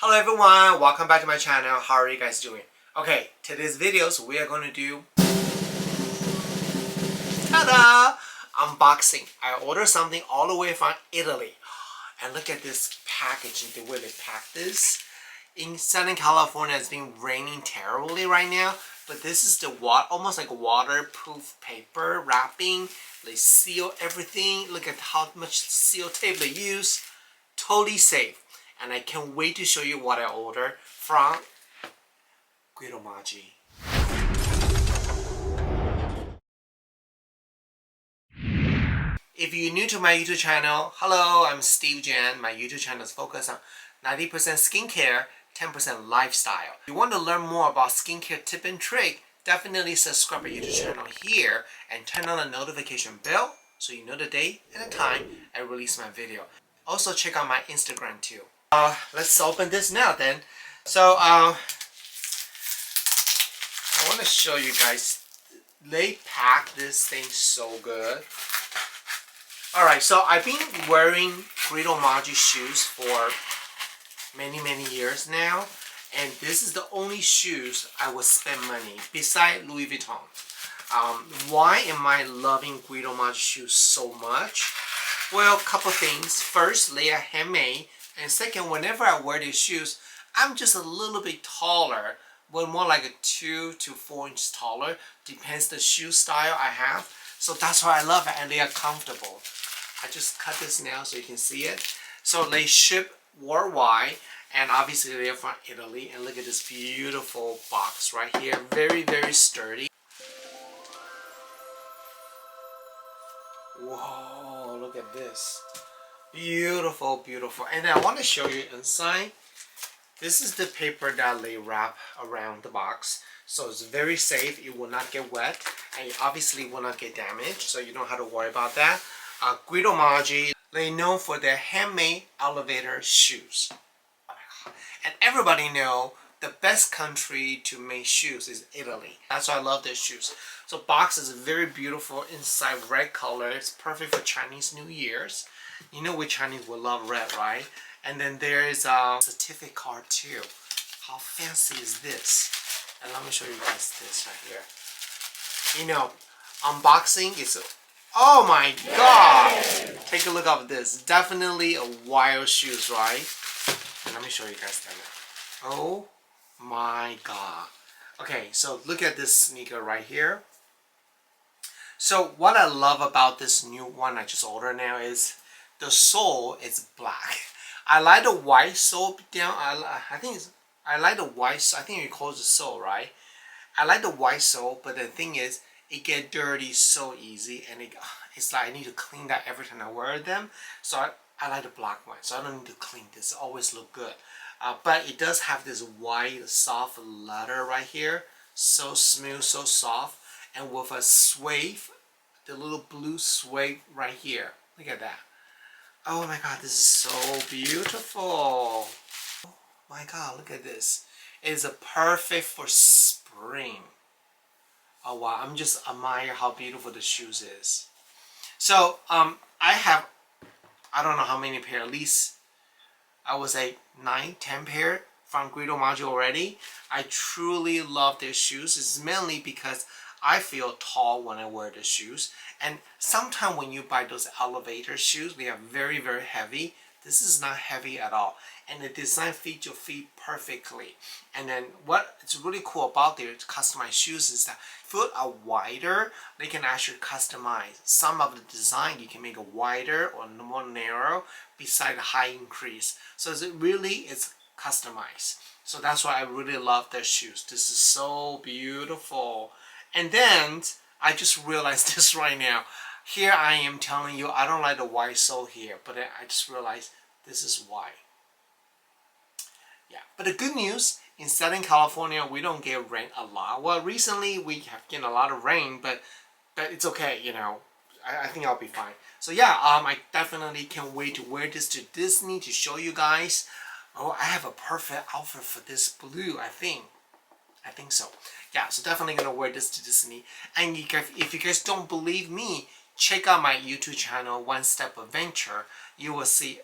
Hello everyone, welcome back to my channel. How are you guys doing? Okay, today's videos we are going to do ta-da! Unboxing. I ordered something all the way from Italy. And look at this packaging, the way they pack this. In Southern California, it's been raining terribly right now. But this is the almost like waterproof paper wrapping. They seal everything. Look at how much seal tape they use. Totally safe. And I can't wait to show you what I ordered from Guidomaggi. If you're new to my YouTube channel, hello, I'm Steve Jan. My YouTube channel is focused on 90% skincare, 10% lifestyle. If you want to learn more about skincare tip and trick, definitely subscribe to my YouTube channel here and turn on the notification bell so you know the day and the time I release my video. Also check out my Instagram too. Let's open this now then. So I want to show you guys, they pack this thing so good. Alright, so I've been wearing Guidomaggi shoes for many years now, and this is the only shoes I will spend money beside Louis Vuitton. Why am I loving Guidomaggi shoes so much? Well, a couple things. First, they are handmade, and second, whenever I wear these shoes, I'm just a little bit taller, well, more like a 2 to 4 inches taller, depends the shoe style I have. So that's why I love it, and they are comfortable. I just cut this now so you can see it. So they ship worldwide, and obviously they're from Italy. And look at this beautiful box right here, very sturdy. Whoa, look at this. Beautiful. And I want to show you inside. This is the paper that they wrap around the box. So it's very safe. It will not get wet. And it obviously will not get damaged. So you don't have to worry about that. Guidomaggi, they know for their handmade elevator shoes. And everybody know the best country to make shoes is Italy. That's why I love their shoes. So box is very beautiful inside, red color. It's perfect for Chinese New Year's. You know we Chinese will love red, right? And then there is a certificate card too. How fancy is this? And let me show you guys this right here. You know, unboxing is, oh my god! Take a look at this. Definitely a wild shoes, right? And let me show you guys that. Oh my god. Okay, so look at this sneaker right here. So what I love about this new one I just ordered now is the sole is black. I like the white sole down. I think I like the white. I think it calls the sole, right? I like the white sole, but the thing is, it get dirty so easy, and it's like I need to clean that every time I wear them. So I like the black one, so I don't need to clean this. It always look good. But it does have this white soft leather right here, so smooth, so soft, and with a suede, the little blue suede right here. Look at that. Oh my god, this is so beautiful. Oh my god, look at this. It's a perfect for spring. Oh wow, I'm just admire how beautiful the shoes is. So I have, I don't know how many pair, at least I would say 9-10 pair from Guidomaggi already. I truly love their shoes. It's mainly because I feel tall when I wear the shoes, and sometimes when you buy those elevator shoes, they are very heavy. This is not heavy at all, and the design fits your feet perfectly. And then what it's really cool about their customized shoes is that foot are wider. They can actually customize some of the design. You can make it wider or more narrow beside a high increase. So it's customized. So that's why I really love their shoes. This is so beautiful. And then I just realized this right now. Here I am telling you I don't like the white sole here, but I just realized this is why. Yeah, but the good news, in Southern California we don't get rain a lot. Well, recently we have gotten a lot of rain, but it's okay, you know. I think I'll be fine. So yeah, I definitely can't wait to wear this to Disney to show you guys. Oh, I have a perfect outfit for this blue, I think so. Yeah, so definitely gonna wear this to Disney. And if you guys don't believe me, check out my YouTube channel, One Step Adventure. You will see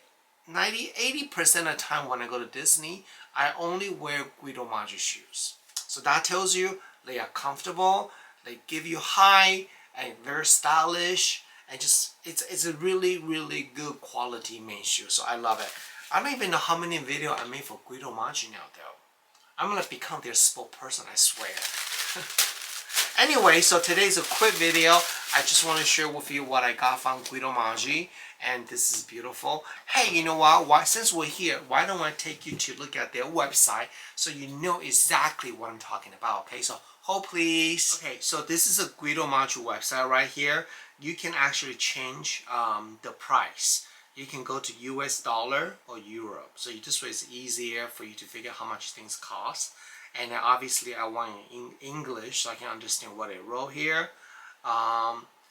80% of the time when I go to Disney, I only wear Guidomaggi shoes. So that tells you they are comfortable, they give you high and very stylish, and just it's a really good quality made shoe. So I love it. I don't even know how many videos I made for Guidomaggi now though. I'm gonna become their spokesperson, I swear. Anyway, so today's a quick video. I just want to share with you what I got from Guidomaggi, and this is beautiful. Hey, you know what? Since we're here, why don't I take you to look at their website so you know exactly what I'm talking about? Okay, so hold please. Okay, so this is a Guidomaggi website right here. You can actually change the price. You can go to US dollar or Euro. So this way it's easier for you to figure out how much things cost. And then obviously I want it in English so I can understand what it wrote here.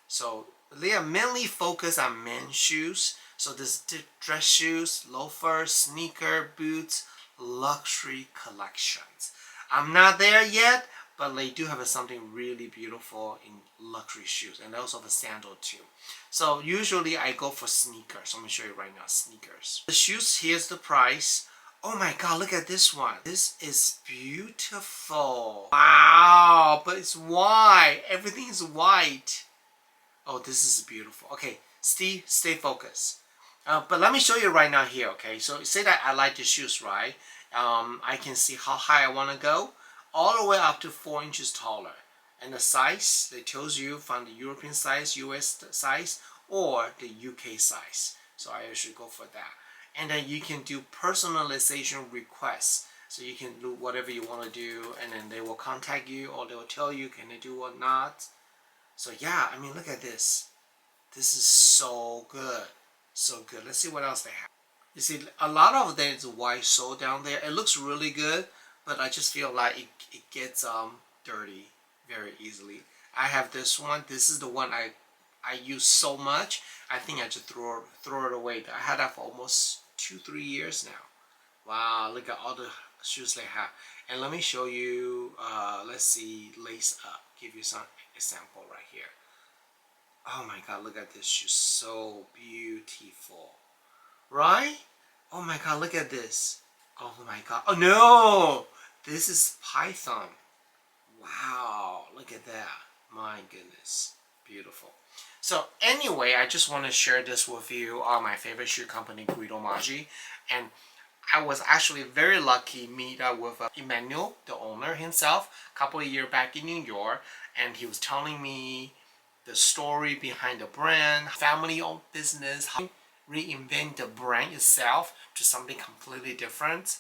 So they are mainly focused on men's shoes. So this dress shoes, loafers, sneaker, boots, luxury collections. I'm not there yet, but they do have something really beautiful in luxury shoes, and they also have a sandal too. So usually I go for sneakers. So I'm gonna show you right now sneakers. The shoes, here's the price. Oh my god, look at this one. This is beautiful. Wow, but it's white. Everything is white. Oh, this is beautiful. Okay, Steve, stay focused. But let me show you right now here, okay? So say that I like the shoes, right? I can see how high I want to go. All the way up to 4 inches taller. And the size, they tells you from the European size, US size, or the UK size. So I usually go for that. And then you can do personalization requests. So you can do whatever you want to do, and then they will contact you, or they will tell you can they do or not. So yeah, I mean, look at this. This is so good. So good. Let's see what else they have. You see, a lot of them is white sole down there. It looks really good, but I just feel like it gets dirty very easily. I have this one. This is the one I use so much. I think I just throw it away. I had that for almost 2-3 years now. Wow, look at all the shoes they have. And let me show you, let's see, lace up. Give you some example right here. Oh my god, look at this shoe. So beautiful. Right? Oh my god, look at this. Oh my god. Oh no! This is Python. Wow, look at that. My goodness. Beautiful. So anyway, I just want to share this with you on my favorite shoe company, Guidomaggi. And I was actually very lucky to meet up with Emmanuel, the owner himself, a couple of years back in New York. And he was telling me the story behind the brand, family-owned business, how to reinvent the brand itself to something completely different.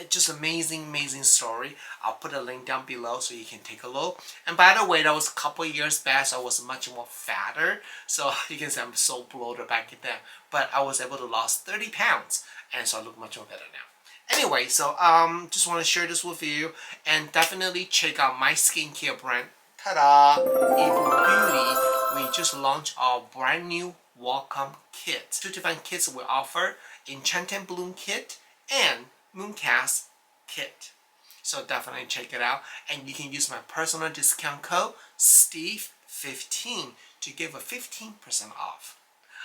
Just amazing story. I'll put a link down below so you can take a look. And by the way, that was a couple of years back, so I was much more fatter. So you can see I'm so bloated back then. But I was able to lose 30 pounds, and so I look much more better now. Anyway, so just want to share this with you, and definitely check out my skincare brand. Ta-da! Yibu Beauty. We just launched our brand new welcome kit. 2 different kits we offer: Enchanted Bloom Kit and Mooncast Kit. So definitely check it out, and you can use my personal discount code STEVE15 to give a 15% off.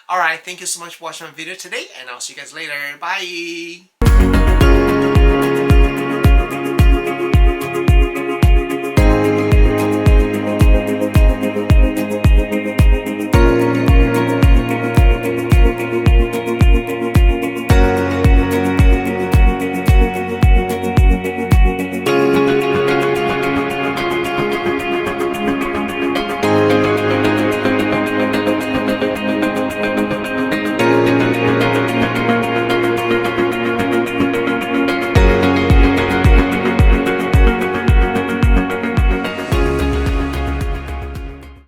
Alright, thank you so much for watching my video today, and I'll see you guys later. Bye!